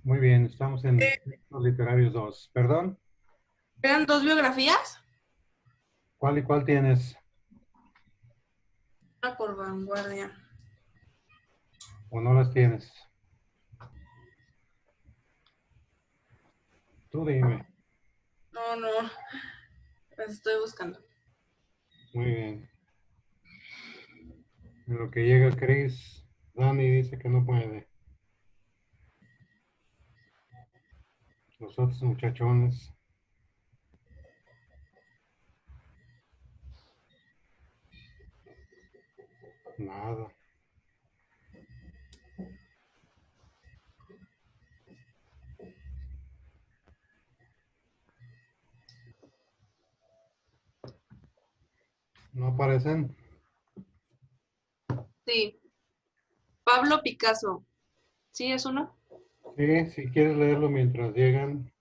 Muy bien, estamos en Eh, Textos Literarios 2. ¿Perdón? ¿Eran dos biografías? ¿Cuál y cuál tienes? Una por vanguardia. ¿O no las tienes? Tú dime. No, no, las estoy buscando. Muy bien. En lo que llega Chris, Dani dice que no puede. Los otros muchachones, nada. ¿No aparecen? Sí, Pablo Picasso. ¿Sí es uno? Sí, si quieres leerlo mientras llegan.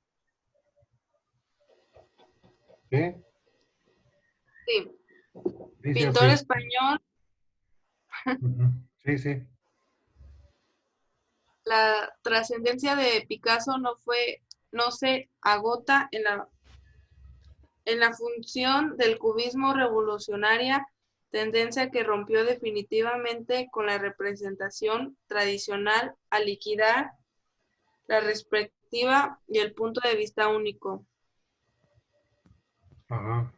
¿Sí? Sí. Dice Pintor así. español. Ujú. Sí, sí. La trascendencia de Picasso no se agota en la función del cubismo revolucionaria, tendencia que rompió definitivamente con la representación tradicional a liquidar la perspectiva y el punto de vista único. Ajá.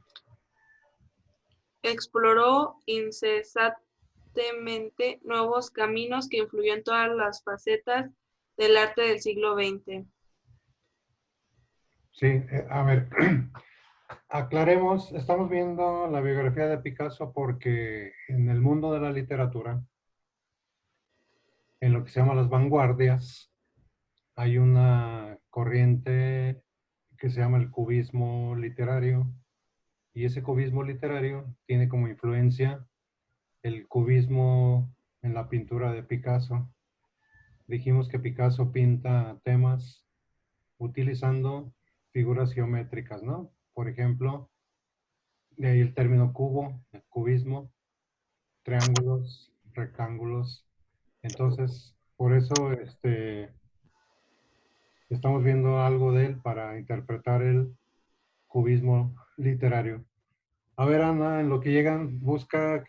Exploró incesantemente nuevos caminos que influyó en todas las facetas del arte del siglo XX. Sí, a ver, aclaremos, estamos viendo la biografía de Picasso porque en el mundo de la literatura, en lo que se llama las vanguardias, hay una corriente que se llama el cubismo literario, y ese cubismo literario tiene como influencia el cubismo en la pintura de Picasso. Dijimos que Picasso pinta temas utilizando figuras geométricas, ¿no? Por ejemplo, de ahí el término cubo, el cubismo, triángulos, rectángulos. Entonces, por eso estamos viendo algo de él para interpretar el cubismo literario. A ver, Ana, en lo que llegan, busca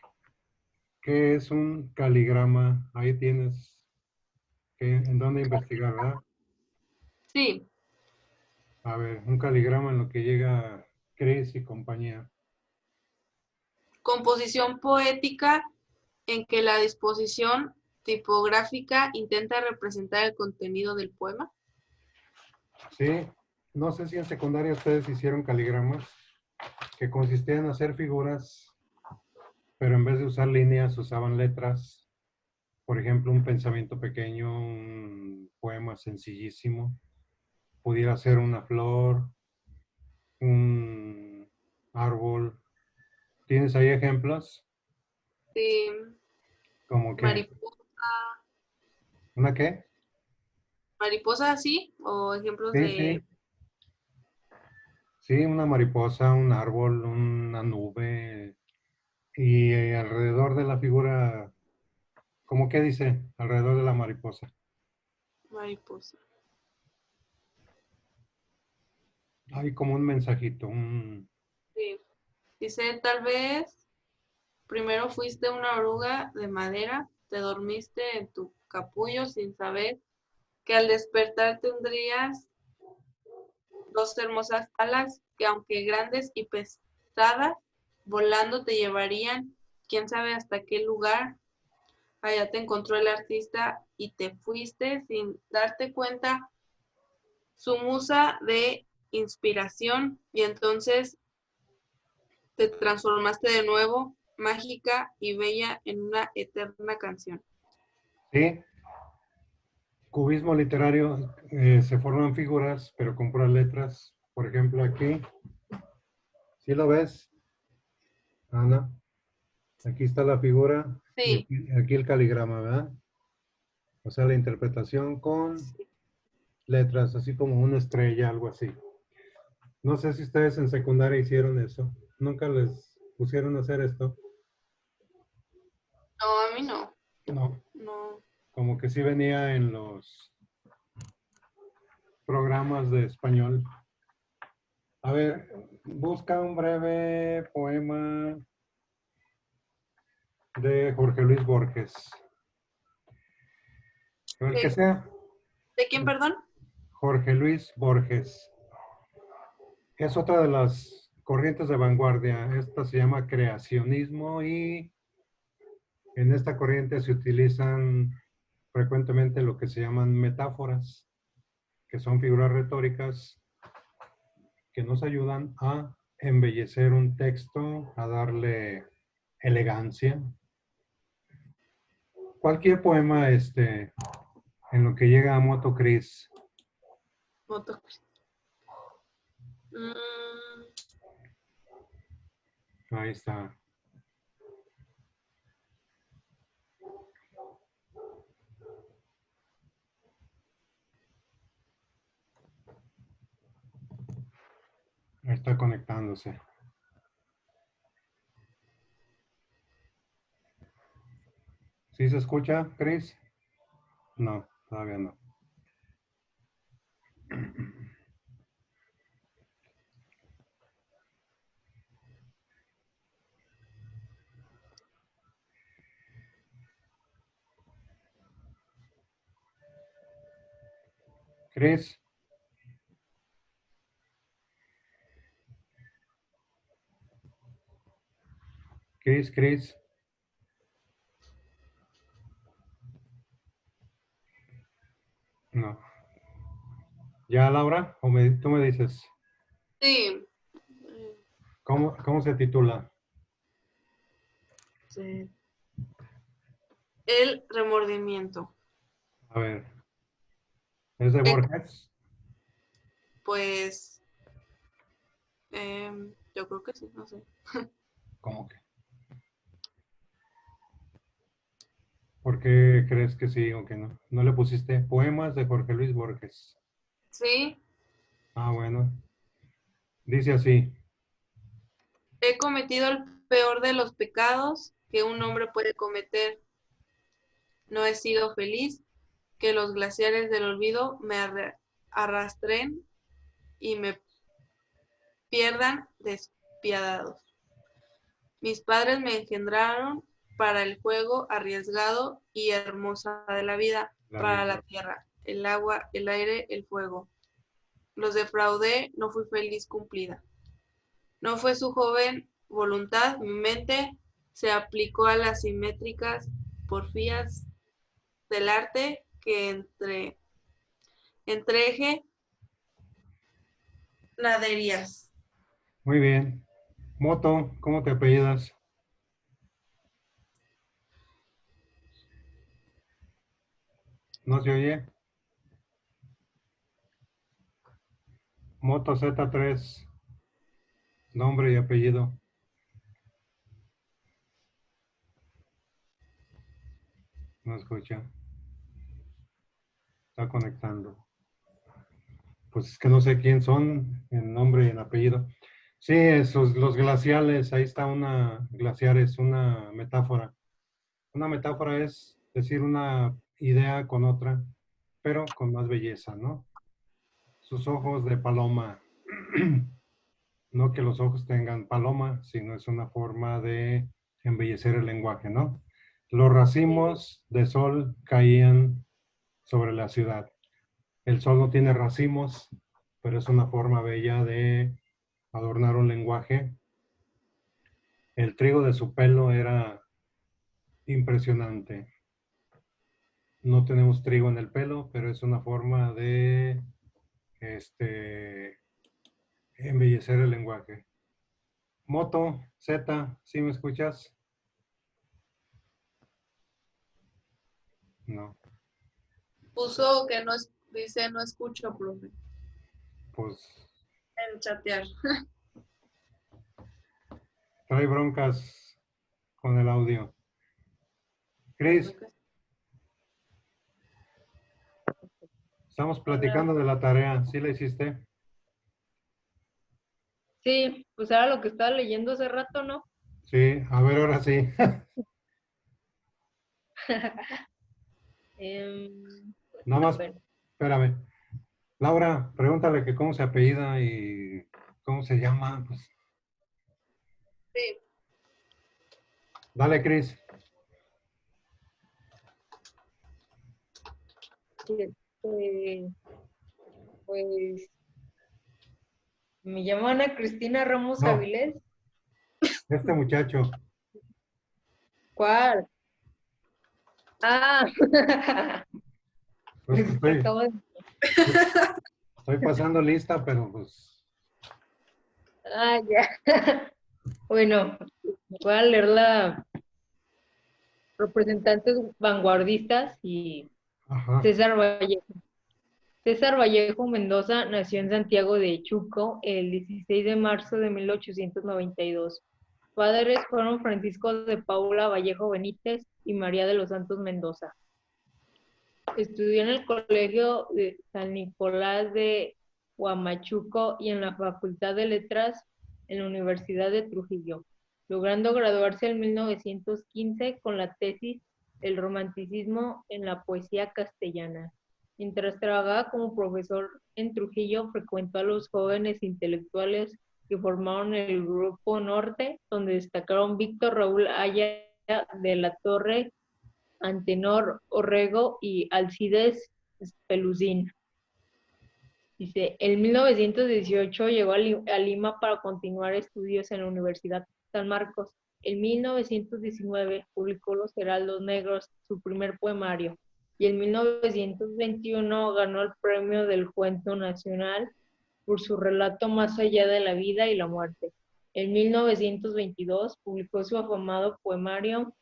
qué es un caligrama. Ahí tienes en dónde investigar, ¿verdad? Sí, A ver, un caligrama en lo que llega Chris y compañía. composición poética en que la disposición tipográfica intenta representar el contenido del poema. Sí, no sé si en secundaria ustedes hicieron caligramas que consistían en hacer figuras, pero en vez de usar líneas usaban letras. Por ejemplo, un pensamiento pequeño, un poema sencillísimo. Pudiera ser una flor, un árbol. ¿Tienes ahí ejemplos? Sí, Como que, mariposa, ¿una qué? mariposa así, o ejemplos Sí, de sí, sí, una mariposa, un árbol, una nube. Y alrededor de la figura, ¿cómo que dice? Alrededor de la mariposa. mariposa. Hay como un mensajito, Sí. Dice, tal vez primero fuiste una oruga de madera, te dormiste en tu capullo sin saber que al despertar tendrías dos hermosas alas que aunque grandes y pesadas, volando te llevarían, quién sabe hasta qué lugar. Allá te encontró el artista y te fuiste sin darte cuenta, su musa de inspiración, y entonces te transformaste de nuevo, mágica y bella, en una eterna canción. sí, cubismo literario, se forman figuras, pero con puras letras. Por ejemplo, aquí, ¿sí lo ves, Ana? Aquí está la figura y Sí, aquí el caligrama, ¿verdad? O sea, la interpretación con sí. letras, así como una estrella, algo así. No sé si ustedes en secundaria hicieron eso. Nunca les pusieron a hacer esto. No, a mí no. No, No. como que sí venía programas de español. A ver, busca un breve poema de Jorge Luis Borges. El que sea. ¿De quién, perdón? Jorge Luis Borges. Es otra de las corrientes de vanguardia. Esta se llama creacionismo y en esta corriente se utilizan frecuentemente lo que se llaman metáforas, que son figuras retóricas que nos ayudan a embellecer un texto, a darle elegancia. Cualquier poema, en lo que llega a Moto Cris. Moto. Ahí está. Ahí está conectándose. ¿Sí se escucha, Cris? No, todavía no. Cris. Cris. No. ¿Ya, Laura? ¿O tú me dices? Sí. ¿Cómo se titula? Sí. El remordimiento. A ver. ¿Es de Borges? Pues, yo creo que sí, no sé. ¿Cómo que? ¿Por qué crees que sí o que no? ¿No le pusiste poemas de Jorge Luis Borges? Sí, Ah, bueno. Dice así. he cometido el peor de los pecados que un hombre puede cometer. No he sido feliz, que los glaciares del olvido me arrastren y me pierdan despiadados. Mis padres me engendraron para el juego arriesgado y hermosa de la vida, para la tierra, el agua, el aire, el fuego. Los defraudé, no fui feliz cumplida. No fue su joven voluntad, mi mente se aplicó a las simétricas porfías del arte que entreje naderías. Muy bien. Moto, ¿cómo te apellidas? ¿No se oye? Moto Z3. Nombre y apellido. No escucha. Está conectando. Pues es que no sé quién son en nombre y en apellido. Sí, esos, los glaciales, ahí está glaciar es una metáfora. Una metáfora es decir una idea con otra, pero con más belleza, ¿no? Sus ojos de paloma. No que los ojos tengan paloma, sino es una forma de embellecer el lenguaje, ¿no? Los racimos de sol caían sobre la ciudad. El sol no tiene racimos, pero es una forma bella de adornar un lenguaje. El trigo de su pelo era impresionante. No tenemos trigo en el pelo, pero es una forma de embellecer el lenguaje. Moto, Z, ¿sí me escuchas? No, Puso que no dice no escucho, profe, pues en chatear. trae broncas con el audio. Cris, estamos platicando de la tarea. ¿Sí la hiciste? Sí, pues era lo que estaba leyendo hace rato, ¿no? Sí, a ver, ahora sí. Em, Nada más, bueno, espérame. Laura, pregúntale que cómo se apellida y cómo se llama. Pues, Sí. dale, Cris. Este, pues me llamo Ana Cristina Ramos No, Avilés. este muchacho. ¿Cuál? Ah, Pues que es que acabo de... estoy pasando lista, pero pues, Ah, ya. Bueno, voy a leer la representantes vanguardistas y ajá. César Vallejo. César Vallejo Mendoza nació en Santiago de Chuco el 16 de marzo de 1892. Sus padres fueron Francisco de Paula Vallejo Benítez y María de los Santos Mendoza. Estudió en el Colegio de San Nicolás de Huamachuco y en la Facultad de Letras en la Universidad de Trujillo, logrando graduarse en 1915 con la tesis El romanticismo en la poesía castellana. Mientras trabajaba como profesor en Trujillo, frecuentó a los jóvenes intelectuales que formaron el Grupo Norte, donde destacaron Víctor Raúl Aya de la Torre, Antenor Orrego y Alcides Pelusín. Dice, en 1918 llegó a Lima para continuar estudios en la Universidad San Marcos. En 1919 publicó Los Heraldos Negros, su primer poemario, y en 1921 ganó el premio del Cuento Nacional por su relato Más allá de la vida y la muerte. En 1922 publicó su afamado poemario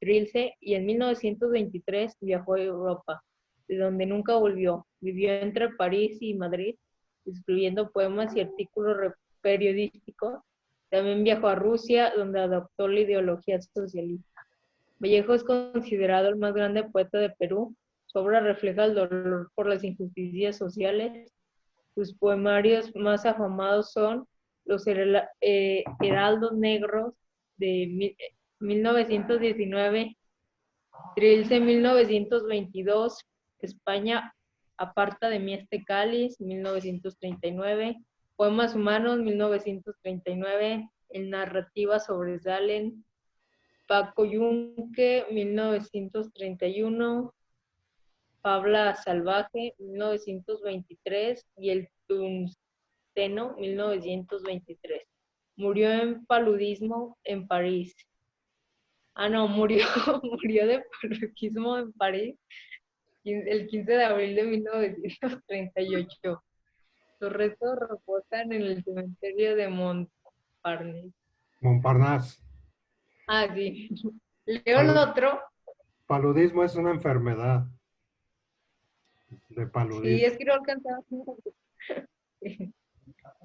Trilce y en 1923 viajó a Europa, de donde nunca volvió. Vivió entre París y Madrid, escribiendo poemas y artículos periodísticos. También viajó a Rusia, donde adoptó la ideología socialista. Vallejo es considerado el más grande poeta de Perú. Su obra refleja el dolor por las injusticias sociales. Sus poemarios más afamados son Los Heraldos Negros de 1919, Trilce 1922, España aparta de mí este cáliz 1939, Poemas Humanos 1939, En narrativa sobresalen Paco Yunque 1931, Fabla Salvaje 1923 y El Tungsteno 1923. Murió en paludismo en París. Ah, no, murió, murió de paludismo en París el 15 de abril de 1938. Sus restos reposan en el cementerio de Montparnasse. Montparnasse. Ah, sí. Leo el Palu- otro. paludismo es una enfermedad de Sí, paludismo. es que no alcanzaba. Sí,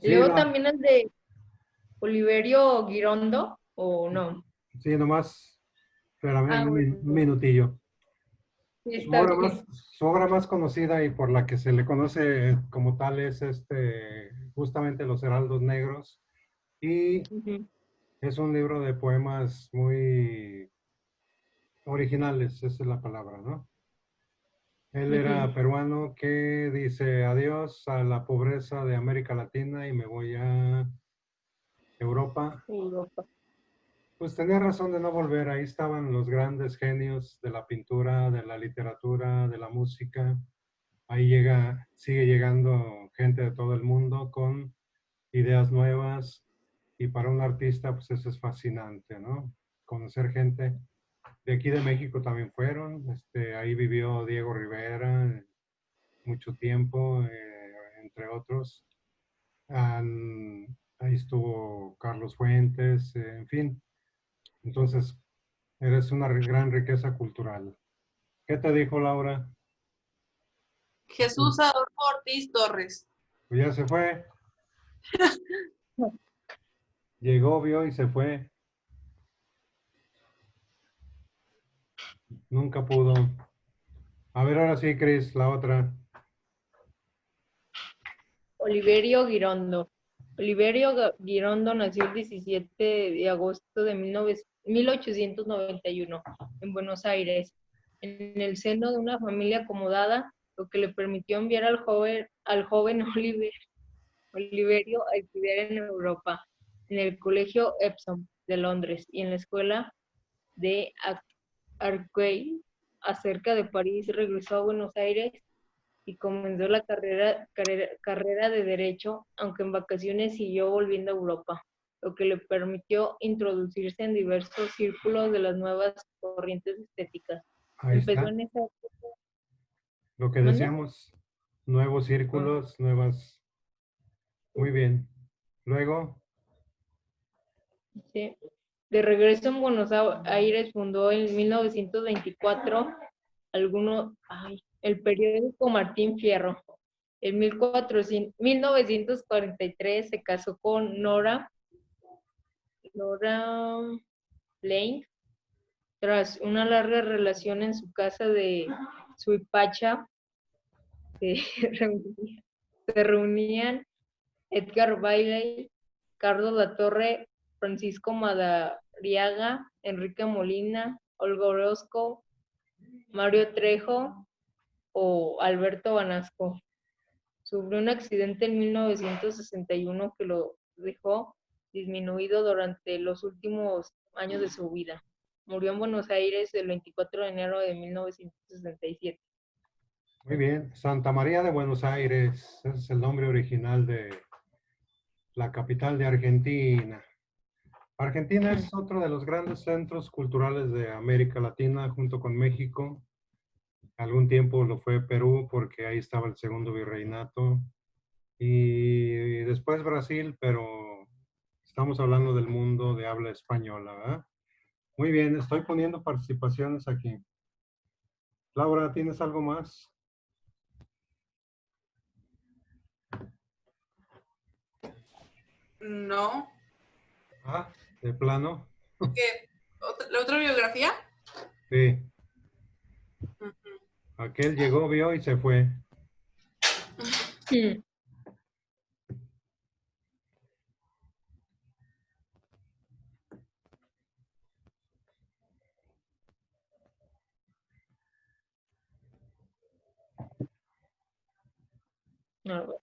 Leo también el de Oliverio Girondo, ¿o no? sí, nomás, espérame Ah, un bueno, minutillo. sí, Su está obra bien. más, su obra más conocida y por la que se le conoce como tal es justamente Los Heraldos Negros. Y Ujú, es un libro de poemas muy originales, esa es la palabra, ¿no? Él era ujú. peruano que dice adiós a la pobreza de América Latina y me voy a Europa. Europa. Pues tenía razón de no volver, ahí estaban los grandes genios de la pintura, de la literatura, de la música. Ahí sigue llegando gente de todo el mundo con ideas nuevas y para un artista pues eso es fascinante, ¿no? Conocer gente de aquí de México también fueron, ahí vivió Diego Rivera mucho tiempo, entre otros. Ahí estuvo Carlos Fuentes, en fin. Entonces, eres una gran riqueza cultural. ¿Qué te dijo Laura? Jesús Adolfo Ortiz Torres. Pues ya se fue, llegó, vio y se fue. Nunca pudo. A ver, ahora sí, Cris, la otra. Oliverio Girondo. Oliverio Girondo nació el 17 de agosto de 1891 en Buenos Aires, en el seno de una familia acomodada. lo que le permitió enviar al joven Oliverio a estudiar en Europa, en el Colegio Epsom de Londres y en la escuela de Arcueil, acerca de París. Regresó a Buenos Aires y comenzó la carrera de Derecho, aunque en vacaciones siguió volviendo a Europa, lo que le permitió introducirse en diversos círculos de las nuevas corrientes estéticas. Ahí Empezó está. en esa época. Lo que ¿Mande? decíamos, nuevos círculos, nuevas. Muy bien. Luego, Sí. De regreso en Buenos Aires, fundó en 1924 el periódico Martín Fierro. En 1943 se casó con Nora Lane, tras una larga relación en su casa de Suipacha. Se reunían Edgar Bailey, Carlos Latorre, Francisco Madariaga, Enrique Molina, Olga Orozco, Mario Trejo o Alberto Banasco. Sufrió un accidente en 1961 que lo dejó disminuido durante los últimos años de su vida. Murió en Buenos Aires el 24 de enero de 1967. muy bien. Santa María de Buenos Aires, ese es el nombre original de la capital de Argentina. Argentina es otro de los grandes centros culturales de América Latina, junto con México. Algún tiempo lo fue Perú, porque ahí estaba el segundo virreinato. Y después Brasil, pero estamos hablando del mundo de habla española, ¿verdad? Muy bien, estoy poniendo participaciones aquí. Laura, ¿tienes algo más? No. Ah, de plano. ¿Qué? ¿La otra biografía? Sí, Ujú. aquel llegó, vio y se fue. No,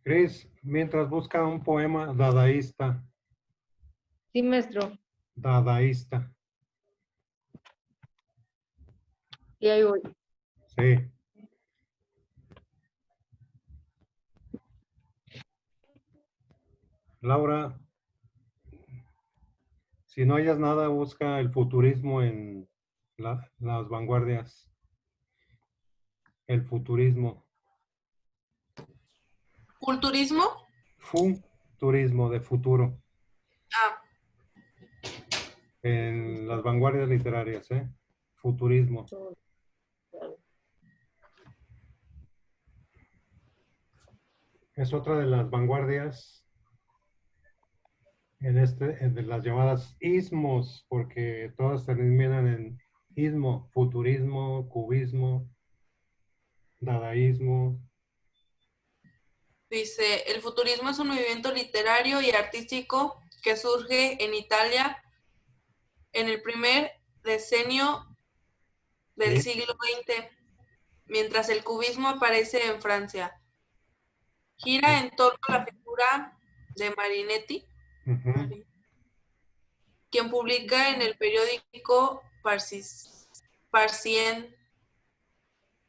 Cris, mientras busca un poema dadaísta, sí, maestro. dadaísta. Y ahí voy. Sí. Laura, si no hayas nada, busca el futurismo en las vanguardias. El futurismo. ¿Culturismo? Futurismo de futuro. Ah, En las vanguardias literarias, ¿eh? Futurismo. Es otra de las vanguardias de las llamadas ismos, porque todas terminan en ismo, futurismo, cubismo, dadaísmo. dice, el futurismo es un movimiento literario y artístico que surge en Italia en el primer decenio del ¿Sí? siglo XX, mientras el cubismo aparece en Francia. Gira en torno a la figura de Marinetti, Ujú. quien publica en el periódico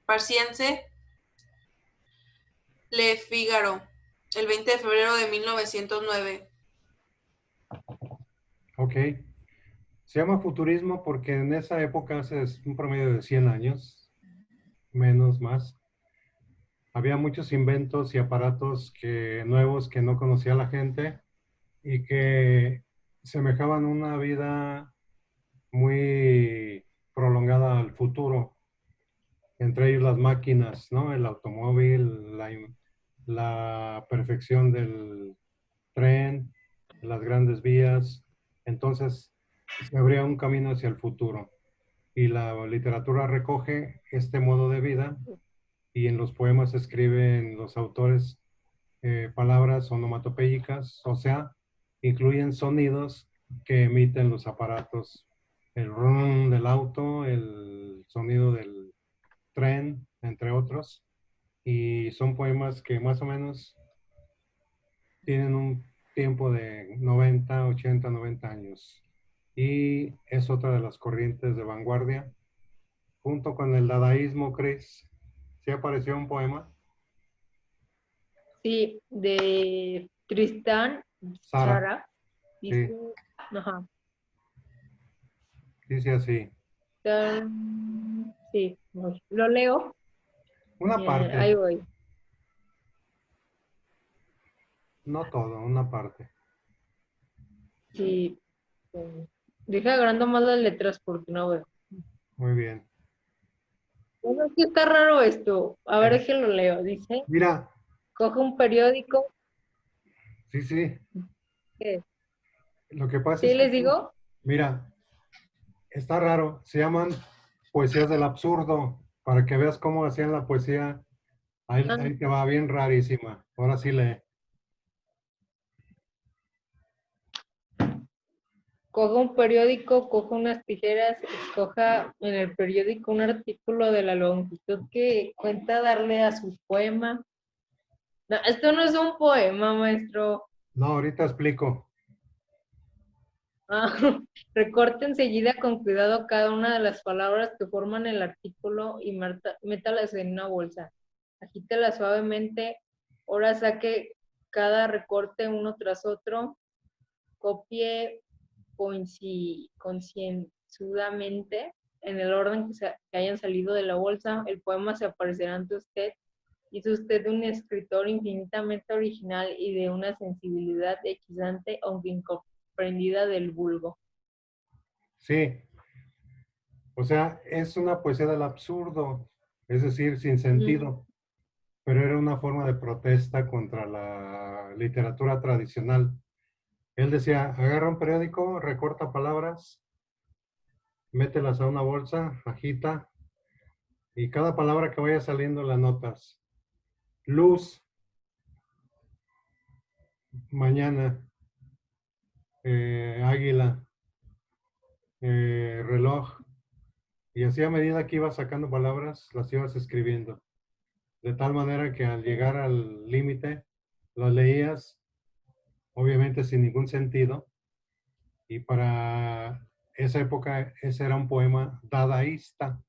parciense Le Figaro, el 20 de febrero de 1909. Ok. Se llama futurismo porque en esa época, hace un promedio de 100 años, menos, más, había muchos inventos y aparatos nuevos que no conocía la gente y que semejaban una vida muy prolongada al futuro, entre ellos las máquinas, ¿no? El automóvil, la perfección del tren, las grandes vías. Entonces, se abría un camino hacia el futuro. Y la literatura recoge este modo de vida y en los poemas escriben los autores palabras onomatopéyicas, o sea, incluyen sonidos que emiten los aparatos el rum del auto, el sonido del tren, entre otros. Y son poemas que más o menos tienen un tiempo de 90, 80, 90 años. Y es otra de las corrientes de vanguardia, junto con el dadaísmo, Chris. ¿Sí apareció un poema? Sí, de Tristán Sara, Tzara. Dice, sí, ajá. dice así. Sí, lo leo. Una parte, Ahí voy. no todo, una parte. Sí. Deja agrando más las letras porque no veo. Muy bien. Bueno, sí está raro esto. A ver, Eh, es que lo leo. Dice, Mira, coge un periódico. sí, sí. ¿Qué? Lo que pasa ¿Sí es que, les digo? mira, está raro. Se llaman poesías del absurdo. Para que veas cómo hacían la poesía. Ahí, Ah, ahí te va bien rarísima. Ahora sí lee. coja un periódico, coja unas tijeras, escoja en el periódico un artículo de la longitud que cuenta darle a su poema. No, esto no es un poema, maestro. No, ahorita explico. Ah, recorte enseguida con cuidado cada una de las palabras que forman el artículo y métalas en una bolsa. Agítela suavemente. Ahora saque cada recorte uno tras otro. Copie concienzudamente en el orden que hayan salido de la bolsa. El poema se aparecerá ante usted. Es usted un escritor infinitamente original y de una sensibilidad equisante, aunque incomprendida del vulgo. Sí, o sea, es una poesía del absurdo, es decir, sin Mm, sentido, pero era una forma de protesta contra la literatura tradicional. Él decía, agarra un periódico, recorta palabras, mételas a una bolsa, agita, y cada palabra que vaya saliendo la notas. Luz, mañana, águila, reloj, y así a medida que ibas sacando palabras, las ibas escribiendo. De tal manera que al llegar al límite, las leías, obviamente sin ningún sentido, y para esa época ese era un poema dadaísta.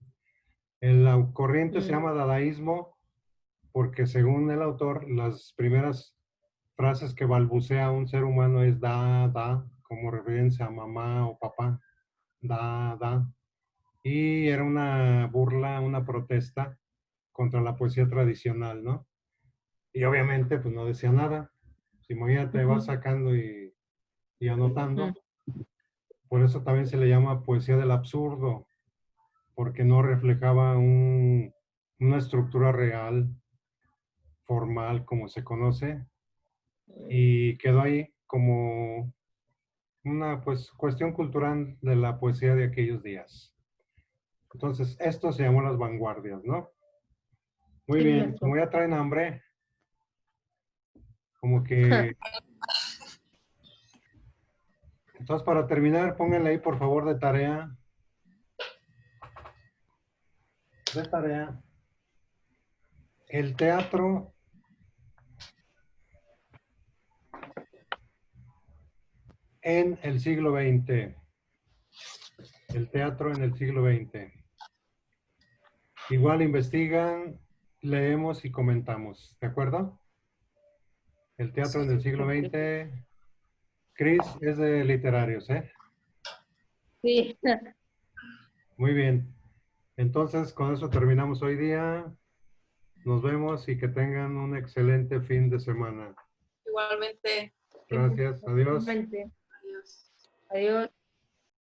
La corriente se mm, llama dadaísmo porque según el autor, las primeras frases que balbucea un ser humano es da, da, como referencia a mamá o papá, da, da. Y era una burla, una protesta contra la poesía tradicional, ¿no? Y obviamente, pues no decía nada. Si imagínate, vas ujú, sacando y mm. anotando. Por eso también se le llama poesía del absurdo, porque no reflejaba una estructura real, formal, como se conoce, y quedó ahí como una pues cuestión cultural de la poesía de aquellos días. Entonces, esto se llamó las vanguardias, ¿no? Muy Sí, bien, como maestro. ya traen hambre, como que... Entonces, para terminar, pónganle ahí, por favor, de tarea, el teatro en el siglo XX. El teatro en el siglo XX. Igual investigan, leemos y comentamos, ¿de acuerdo? El teatro en el siglo XX. Chris es de literarios, ¿eh? Sí, Muy bien. Entonces, con eso terminamos hoy día. Nos vemos y que tengan un excelente fin de semana. Igualmente, Gracias. Adiós. igualmente. adiós. Adiós.